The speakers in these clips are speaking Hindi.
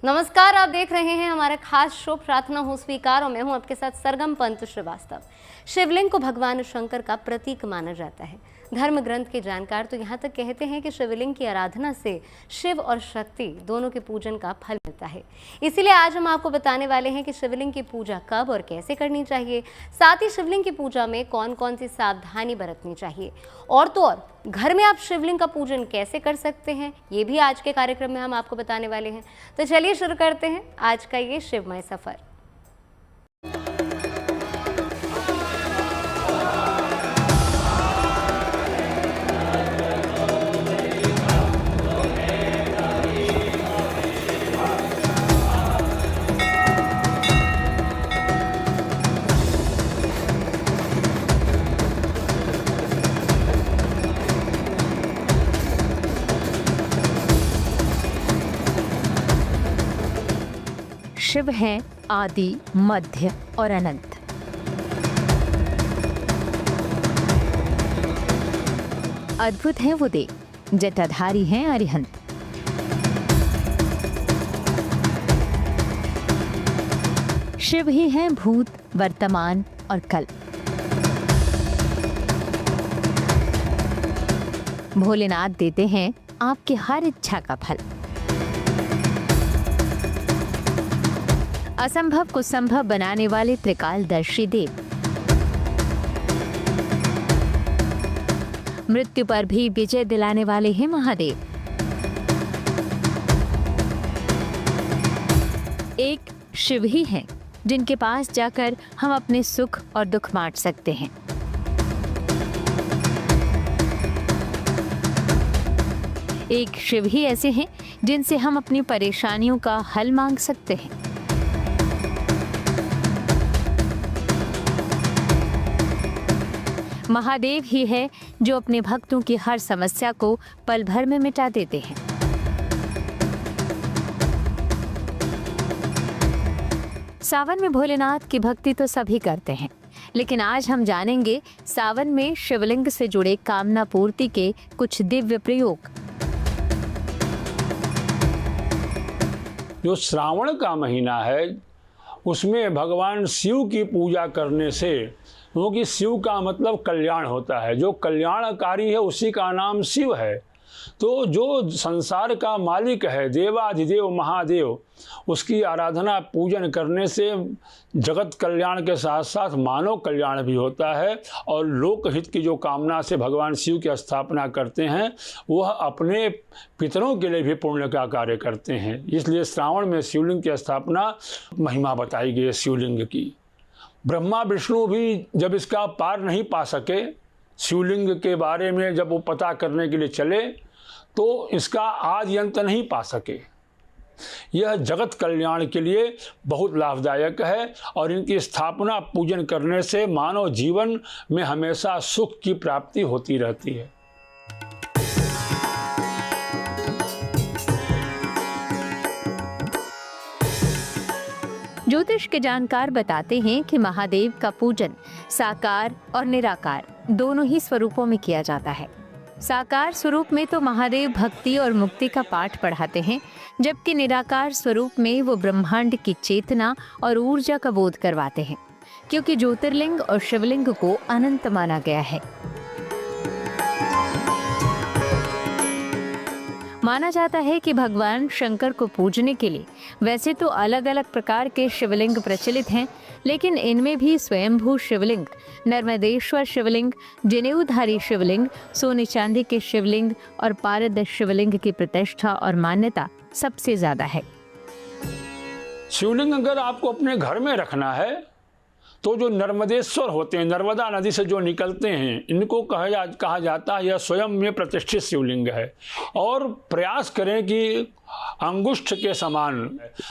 नमस्कार, आप देख रहे हैं हमारा खास शो प्रार्थना हो स्वीकार और मैं हूं आपके साथ सरगम पंत श्रीवास्तव। शिवलिंग को भगवान शंकर का प्रतीक माना जाता है। धर्म ग्रंथ के जानकार तो यहाँ तक कहते हैं कि शिवलिंग की आराधना से शिव और शक्ति दोनों के पूजन का फल मिलता है। इसीलिए आज हम आपको बताने वाले हैं कि शिवलिंग की पूजा कब और कैसे करनी चाहिए, साथ ही शिवलिंग की पूजा में कौन कौन सी सावधानी बरतनी चाहिए और तो और घर में आप शिवलिंग का पूजन कैसे कर सकते हैं, ये भी आज के कार्यक्रम में हम आपको बताने वाले हैं। तो चलिए शुरू करते हैं आज का ये शिवमय सफर। शिव हैं आदि, मध्य और अनंत। अद्भुत हैं वो देव, जटाधारी हैं अरिहंत। शिव ही हैं भूत, वर्तमान और कल। भोलेनाथ देते हैं आपकी हर इच्छा का फल। असंभव को संभव बनाने वाले त्रिकालदर्शी देव। मृत्यु पर भी विजय दिलाने वाले हैं महादेव। एक शिव ही हैं जिनके पास जाकर हम अपने सुख और दुख बांट सकते हैं। एक शिव ही ऐसे हैं जिनसे हम अपनी परेशानियों का हल मांग सकते हैं। महादेव ही है जो अपने भक्तों की हर समस्या को पल भर में मिटा देते हैं। सावन में भोलेनाथ की भक्ति तो सभी करते हैं, लेकिन आज हम जानेंगे सावन में शिवलिंग से जुड़े कामना पूर्ति के कुछ दिव्य प्रयोग। जो श्रावण का महीना है उसमें भगवान शिव की पूजा करने से, क्योंकि शिव का मतलब कल्याण होता है, जो कल्याणकारी है उसी का नाम शिव है। तो जो संसार का मालिक है, देवाधिदेव महादेव, उसकी आराधना पूजन करने से जगत कल्याण के साथ साथ मानव कल्याण भी होता है और लोकहित की जो कामना से भगवान शिव की स्थापना करते हैं वह अपने पितरों के लिए भी पुण्य का कार्य करते हैं। इसलिए श्रावण में शिवलिंग की स्थापना महिमा बताई गई है शिवलिंग की। ब्रह्मा विष्णु भी जब इसका पार नहीं पा सके, शिवलिंग के बारे में जब वो पता करने के लिए चले तो इसका आदि अंत नहीं पा सके। यह जगत कल्याण के लिए बहुत लाभदायक है और इनकी स्थापना पूजन करने से मानव जीवन में हमेशा सुख की प्राप्ति होती रहती है। ज्योतिष के जानकार बताते हैं कि महादेव का पूजन साकार और निराकार दोनों ही स्वरूपों में किया जाता है। साकार स्वरूप में तो महादेव भक्ति और मुक्ति का पाठ पढ़ाते हैं, जबकि निराकार स्वरूप में वो ब्रह्मांड की चेतना और ऊर्जा का बोध करवाते हैं, क्योंकि ज्योतिर्लिंग और शिवलिंग को अनंत माना गया है। माना जाता है कि भगवान शंकर को पूजने के लिए वैसे तो अलग अलग प्रकार के शिवलिंग प्रचलित हैं, लेकिन इनमें भी स्वयंभू शिवलिंग, नर्मदेश्वर शिवलिंग, जनेऊधारी शिवलिंग, सोने चांदी के शिवलिंग और पारद शिवलिंग की प्रतिष्ठा और मान्यता सबसे ज्यादा है। शिवलिंग अगर आपको अपने घर में रखना है तो जो नर्मदेश्वर होते हैं, नर्मदा नदी से जो निकलते हैं, इनको कहा जाता है यह स्वयं में प्रतिष्ठित शिवलिंग है। और प्रयास करें कि अंगुष्ठ के समान,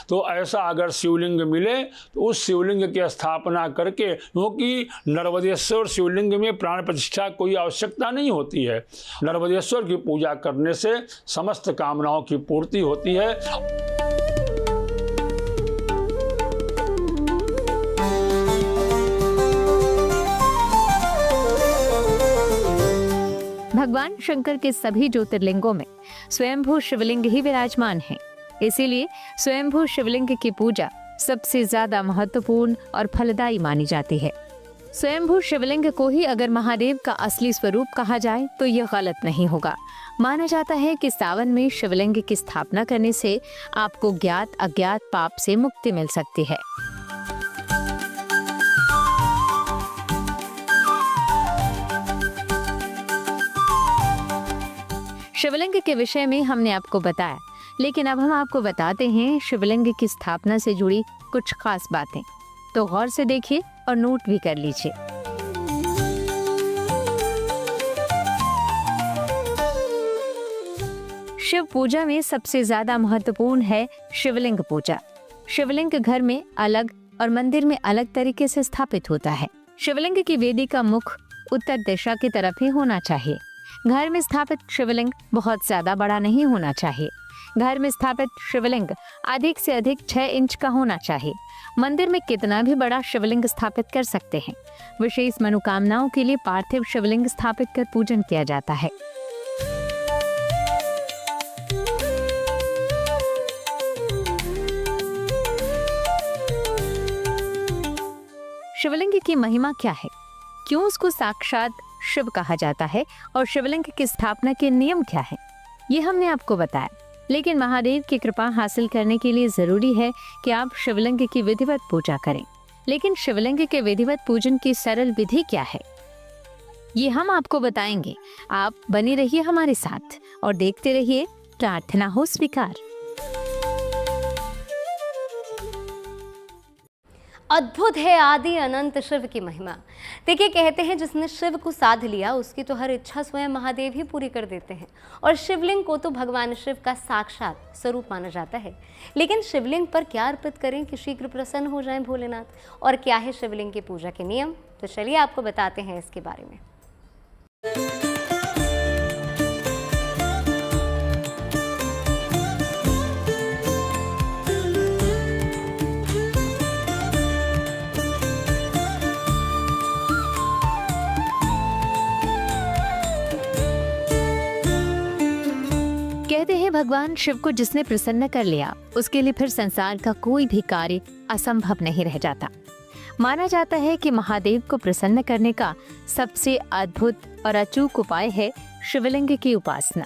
तो ऐसा अगर शिवलिंग मिले तो उस शिवलिंग की स्थापना करके, क्योंकि नर्मदेश्वर शिवलिंग में प्राण प्रतिष्ठा कोई आवश्यकता नहीं होती है। नर्मदेश्वर की पूजा करने से समस्त कामनाओं की पूर्ति होती है। भगवान शंकर के सभी ज्योतिर्लिंगों में स्वयंभू शिवलिंग ही विराजमान हैं। इसीलिए स्वयंभू शिवलिंग की पूजा सबसे ज्यादा महत्वपूर्ण और फलदायी मानी जाती है। स्वयंभू शिवलिंग को ही अगर महादेव का असली स्वरूप कहा जाए तो यह गलत नहीं होगा। माना जाता है कि सावन में शिवलिंग की स्थापना करने से आपको ज्ञात अज्ञात पाप से मुक्ति मिल सकती है। शिवलिंग के विषय में हमने आपको बताया, लेकिन अब हम आपको बताते हैं शिवलिंग की स्थापना से जुड़ी कुछ खास बातें। तो गौर से देखिए और नोट भी कर लीजिए। शिव पूजा में सबसे ज्यादा महत्वपूर्ण है शिवलिंग पूजा। शिवलिंग घर में अलग और मंदिर में अलग तरीके से स्थापित होता है। शिवलिंग की वेदी का मुख उत्तर दिशा की तरफ ही होना चाहिए। घर में स्थापित शिवलिंग बहुत ज्यादा बड़ा नहीं होना चाहिए। घर में स्थापित शिवलिंग अधिक से अधिक 6 इंच का होना चाहिए। मंदिर में कितना भी बड़ा शिवलिंग स्थापित कर सकते हैं। विशेष मनोकामनाओं के लिए पार्थिव शिवलिंग स्थापित कर पूजन किया जाता है। शिवलिंग की महिमा क्या है, क्यों उसको साक्षात शिव कहा जाता है और शिवलिंग की स्थापना के नियम क्या है, ये हमने आपको बताया। लेकिन महादेव की कृपा हासिल करने के लिए जरूरी है कि आप शिवलिंग की विधिवत पूजा करें। लेकिन शिवलिंग के विधिवत पूजन की सरल विधि क्या है, ये हम आपको बताएंगे। आप बने रहिए हमारे साथ और देखते रहिए प्रार्थना हो स्वीकार। अद्भुत है आदि अनंत शिव की महिमा। देखिए, कहते हैं जिसने शिव को साध लिया उसकी तो हर इच्छा स्वयं महादेव ही पूरी कर देते हैं। और शिवलिंग को तो भगवान शिव का साक्षात स्वरूप माना जाता है। लेकिन शिवलिंग पर क्या अर्पित करें कि शीघ्र प्रसन्न हो जाएं भोलेनाथ, और क्या है शिवलिंग की पूजा के नियम, तो चलिए आपको बताते हैं इसके बारे में। कहते हैं भगवान शिव को जिसने प्रसन्न कर लिया उसके लिए फिर संसार का कोई भी कार्य असंभव नहीं रह जाता। माना जाता है कि महादेव को प्रसन्न करने का सबसे अद्भुत और अचूक उपाय है शिवलिंग की उपासना।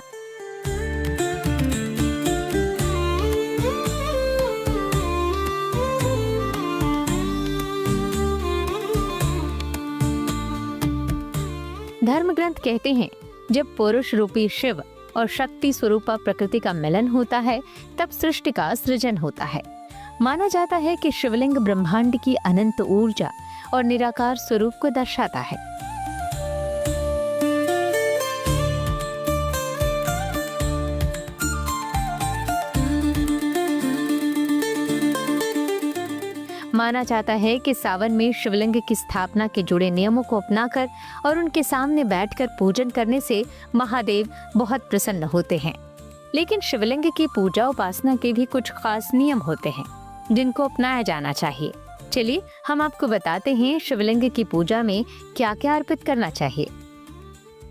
धर्म ग्रंथ कहते हैं जब पुरुष रूपी शिव और शक्ति स्वरूपा प्रकृति का मिलन होता है तब सृष्टि का सृजन होता है। माना जाता है कि शिवलिंग ब्रह्मांड की अनंत ऊर्जा और निराकार स्वरूप को दर्शाता है। माना जाता है कि सावन में शिवलिंग की स्थापना के जुड़े नियमों को अपनाकर और उनके सामने बैठकर पूजन करने से महादेव बहुत प्रसन्न होते हैं। लेकिन शिवलिंग की पूजा उपासना के भी कुछ खास नियम होते हैं जिनको अपनाया जाना चाहिए। चलिए हम आपको बताते हैं शिवलिंग की पूजा में क्या क्या अर्पित करना चाहिए।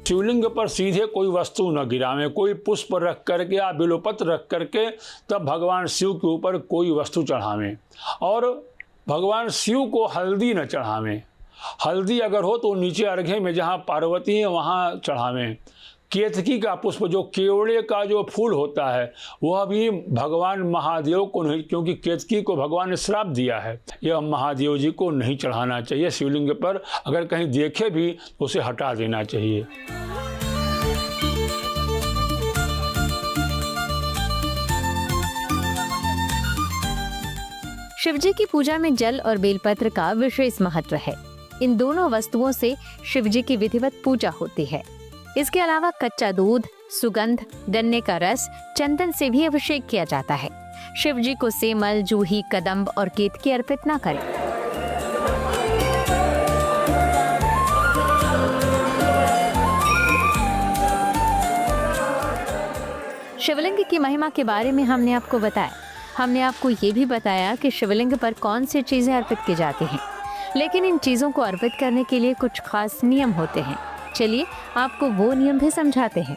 शिवलिंग पर सीधे कोई वस्तु न गिरावें, कोई पुष्प रख करके या बिल्वपत्र रख करके तब भगवान शिव के ऊपर कोई वस्तु चढ़ावें। और भगवान शिव को हल्दी न चढ़ावें। हल्दी अगर हो तो नीचे अर्घ्य में जहाँ पार्वती है वहाँ चढ़ावें। केतकी का पुष्प, जो केवड़े का जो फूल होता है, वह भी भगवान महादेव को नहीं, क्योंकि केतकी को भगवान ने श्राप दिया है, यह महादेव जी को नहीं चढ़ाना चाहिए। शिवलिंग पर अगर कहीं देखे भी तो उसे हटा देना चाहिए। शिवजी की पूजा में जल और बेलपत्र का विशेष महत्व है। इन दोनों वस्तुओं से शिवजी की विधिवत पूजा होती है। इसके अलावा कच्चा दूध, सुगंध, गन्ने का रस, चंदन से भी अभिषेक किया जाता है। शिवजी को सेमल, जूही, कदम्ब और केतकी अर्पित न करें। शिवलिंग की महिमा के बारे में हमने आपको बताया। हमने आपको ये भी बताया कि शिवलिंग पर कौन सी चीजें अर्पित की जाती हैं। लेकिन इन चीजों को अर्पित करने के लिए कुछ खास नियम होते हैं। चलिए आपको वो नियम भी समझाते हैं।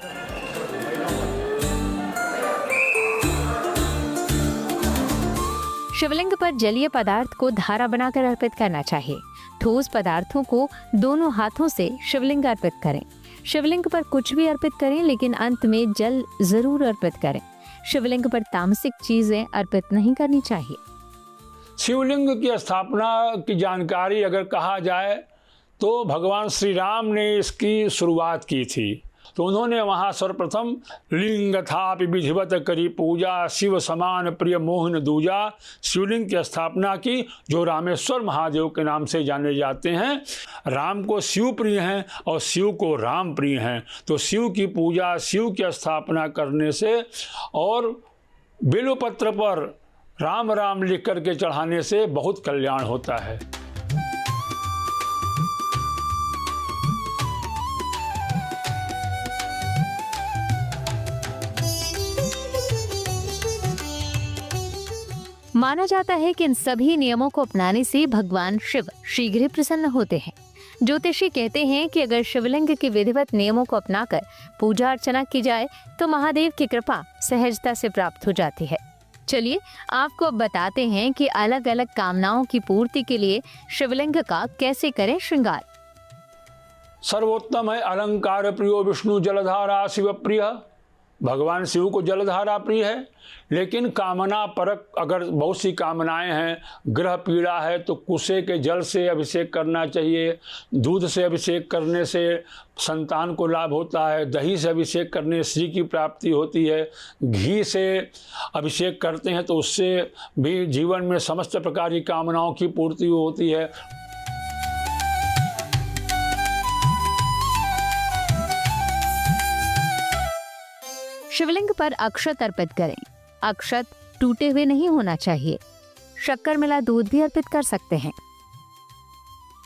शिवलिंग पर जलीय पदार्थ को धारा बनाकर अर्पित करना चाहिए। ठोस पदार्थों को दोनों हाथों से शिवलिंग अर्पित करें। शिवलिंग पर कुछ भी अर्पित करें, लेकिन अंत में जल जरूर अर्पित करें। शिवलिंग पर तामसिक चीजें अर्पित नहीं करनी चाहिए। शिवलिंग की स्थापना की जानकारी अगर कहा जाए तो भगवान श्री राम ने इसकी शुरुआत की थी। तो उन्होंने वहाँ सर्वप्रथम लिंग थापि विधिवत करी पूजा, शिव समान प्रिय मोहन दूजा, शिवलिंग की स्थापना की, जो रामेश्वर महादेव के नाम से जाने जाते हैं। राम को शिव प्रिय हैं और शिव को राम प्रिय हैं। तो शिव की पूजा, शिव की स्थापना करने से और बेलपत्र पर राम राम लिख करके चढ़ाने से बहुत कल्याण होता है। माना जाता है कि इन सभी नियमों को अपनाने से भगवान शिव शीघ्र ही प्रसन्न होते हैं। ज्योतिषी कहते हैं कि अगर शिवलिंग के विधिवत नियमों को अपनाकर पूजा अर्चना की जाए तो महादेव की कृपा सहजता से प्राप्त हो जाती है। चलिए आपको अब बताते हैं कि अलग अलग कामनाओं की पूर्ति के लिए शिवलिंग का कैसे करें श्रृंगार। सर्वोत्तम है अलंकार प्रियो विष्णु जलधारा शिव प्रिय। भगवान शिव को जलधारा प्रिय है, लेकिन कामना परक अगर बहुत सी कामनाएं हैं, ग्रह पीड़ा है तो कुसे के जल से अभिषेक करना चाहिए। दूध से अभिषेक करने से संतान को लाभ होता है। दही से अभिषेक करने श्री की प्राप्ति होती है। घी से अभिषेक करते हैं तो उससे भी जीवन में समस्त प्रकार की कामनाओं की पूर्ति होती है। शिवलिंग पर अक्षत अर्पित करें। अक्षत टूटे हुए नहीं होना चाहिए। शक्कर मिला दूध भी अर्पित कर सकते हैं।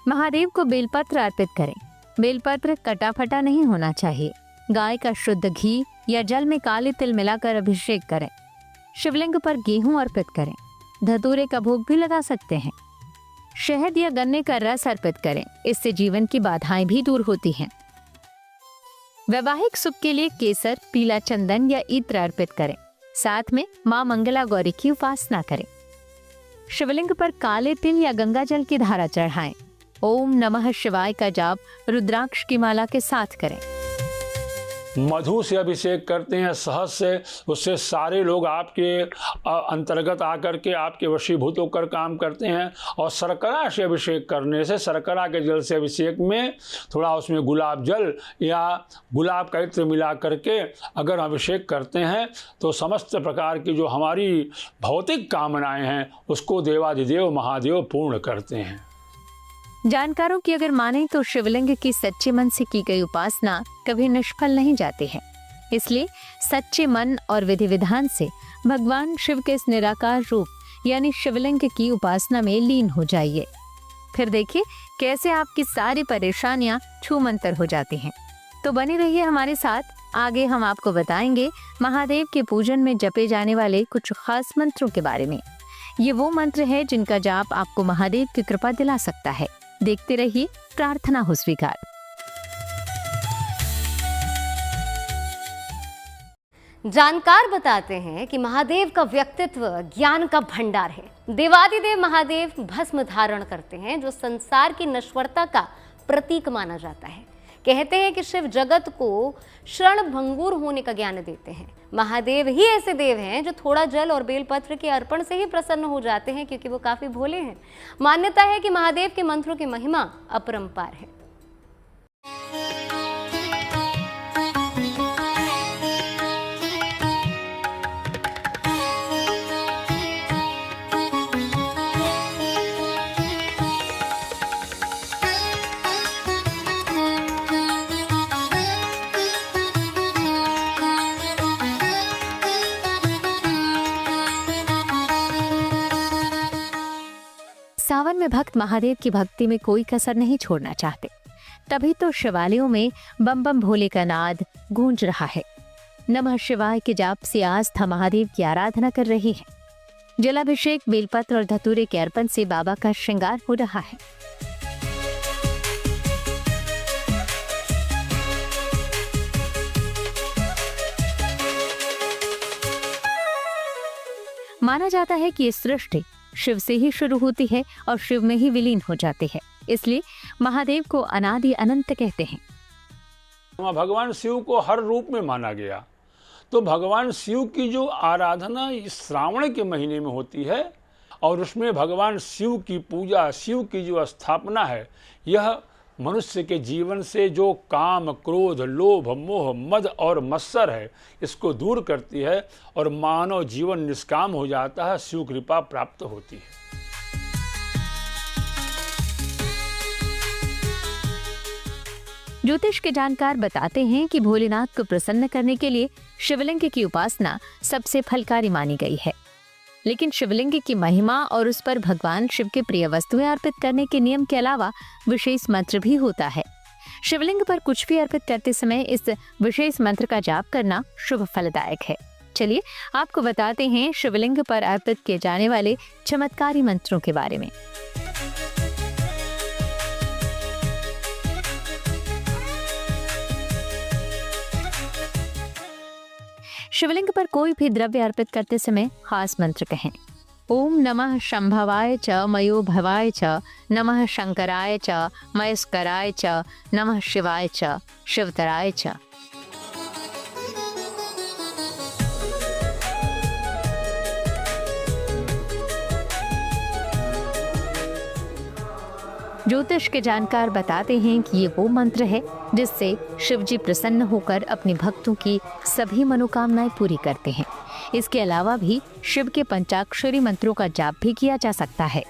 महादेव को बेलपत्र अर्पित करें। बेलपत्र कटा फटा नहीं होना चाहिए। गाय का शुद्ध घी या जल में काले तिल मिलाकर अभिषेक करें। शिवलिंग पर गेहूं अर्पित करें। धतूरे का भोग भी लगा सकते हैं। शहद या गन्ने का रस अर्पित करें। इससे जीवन की बाधाएं भी दूर होती हैं। वैवाहिक सुख के लिए केसर, पीला चंदन या इत्र अर्पित करें। साथ में मां मंगला गौरी की उपासना करें। शिवलिंग पर काले तिल या गंगा जल की धारा चढ़ाएं। ओम नमः शिवाय का जाप रुद्राक्ष की माला के साथ करें। मधु से अभिषेक करते हैं, शहद से, उससे सारे लोग आपके अंतर्गत आकर के आपके वशीभूत होकर काम करते हैं। और शर्करा से अभिषेक करने से, शर्करा के जल से अभिषेक में थोड़ा उसमें गुलाब जल या गुलाब का इत्र मिला करके अगर अभिषेक करते हैं तो समस्त प्रकार की जो हमारी भौतिक कामनाएं हैं उसको देवाधिदेव महादेव पूर्ण करते हैं। जानकारों की अगर माने तो शिवलिंग की सच्चे मन से की गई उपासना कभी निष्फल नहीं जाती है। इसलिए सच्चे मन और विधि विधान से भगवान शिव के इस निराकार रूप यानी शिवलिंग की उपासना में लीन हो जाइए। फिर देखिए कैसे आपकी सारी परेशानियां छूमंतर हो जाती हैं। तो बने रहिए हमारे साथ। आगे हम आपको बताएंगे महादेव के पूजन में जपे जाने वाले कुछ खास मंत्रों के बारे में। ये वो मंत्र है जिनका जाप आपको महादेव की कृपा दिला सकता है। देखते रहिए प्रार्थना हो स्वीकार। जानकार बताते हैं कि महादेव का व्यक्तित्व ज्ञान का भंडार है। देवादिदेव महादेव भस्म धारण करते हैं जो संसार की नश्वरता का प्रतीक माना जाता है। कहते हैं कि शिव जगत को क्षणभंगुर होने का ज्ञान देते हैं। महादेव ही ऐसे देव हैं जो थोड़ा जल और बेलपत्र के अर्पण से ही प्रसन्न हो जाते हैं, क्योंकि वो काफी भोले हैं। मान्यता है कि महादेव के मंत्रों की महिमा अपरंपार है। सावन में भक्त महादेव की भक्ति में कोई कसर नहीं छोड़ना चाहते। तभी तो शिवालयों में बम बम भोले का नाद गूंज रहा है। नमः शिवाय के जाप से आस्था महादेव की आराधना कर रही है। जलाभिषेक, बेलपत्र और धतूरे के अर्पण से बाबा का श्रृंगार हो रहा है। माना जाता है कि ये सृष्टि शिव से ही शुरू होती है और शिव में ही विलीन हो जाती है। इसलिए महादेव को अनादि अनंत कहते हैं। भगवान शिव को हर रूप में माना गया। तो भगवान शिव की जो आराधना इस श्रावण के महीने में होती है और उसमें भगवान शिव की पूजा, शिव की जो स्थापना है, यह मनुष्य के जीवन से जो काम, क्रोध, लोभ, मोह, मद और मत्सर है, इसको दूर करती है और मानव जीवन निष्काम हो जाता है, शिव कृपा प्राप्त होती है। ज्योतिष के जानकार बताते हैं कि भोलेनाथ को प्रसन्न करने के लिए शिवलिंग की उपासना सबसे फलकारी मानी गई है। लेकिन शिवलिंग की महिमा और उस पर भगवान शिव के प्रिय वस्तुएं अर्पित करने के नियम के अलावा विशेष मंत्र भी होता है। शिवलिंग पर कुछ भी अर्पित करते समय इस विशेष मंत्र का जाप करना शुभ फलदायक है। चलिए आपको बताते हैं शिवलिंग पर अर्पित किए जाने वाले चमत्कारी मंत्रों के बारे में। शिवलिंग पर कोई भी द्रव्य अर्पित करते समय खास मंत्र कहें। ओम नमः शंभवाय च मयो भवाय च, नमः शंकराय च मयस्कराय च, नमः शिवाय च शिवतराय च। ज्योतिष के जानकार बताते हैं कि ये वो मंत्र है जिससे शिवजी प्रसन्न होकर अपने भक्तों की सभी मनोकामनाएं पूरी करते हैं। इसके अलावा भी शिव के पंचाक्षरी मंत्रों का जाप भी किया जा सकता है।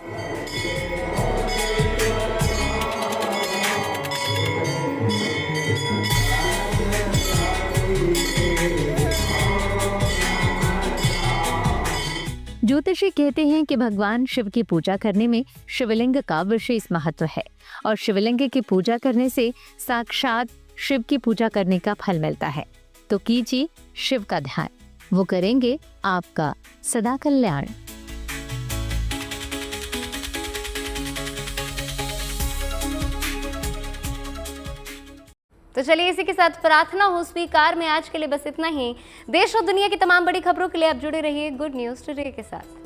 ज्योतिषी कहते हैं कि भगवान शिव की पूजा करने में शिवलिंग का विशेष महत्व है और शिवलिंग की पूजा करने से साक्षात शिव की पूजा करने का फल मिलता है। तो कीजिए शिव का ध्यान, वो करेंगे आपका सदा कल्याण। तो चलिए इसी के साथ प्रार्थना हो स्वीकार में आज के लिए बस इतना ही। देश और दुनिया की तमाम बड़ी खबरों के लिए आप जुड़े रहिए गुड न्यूज टुडे के साथ।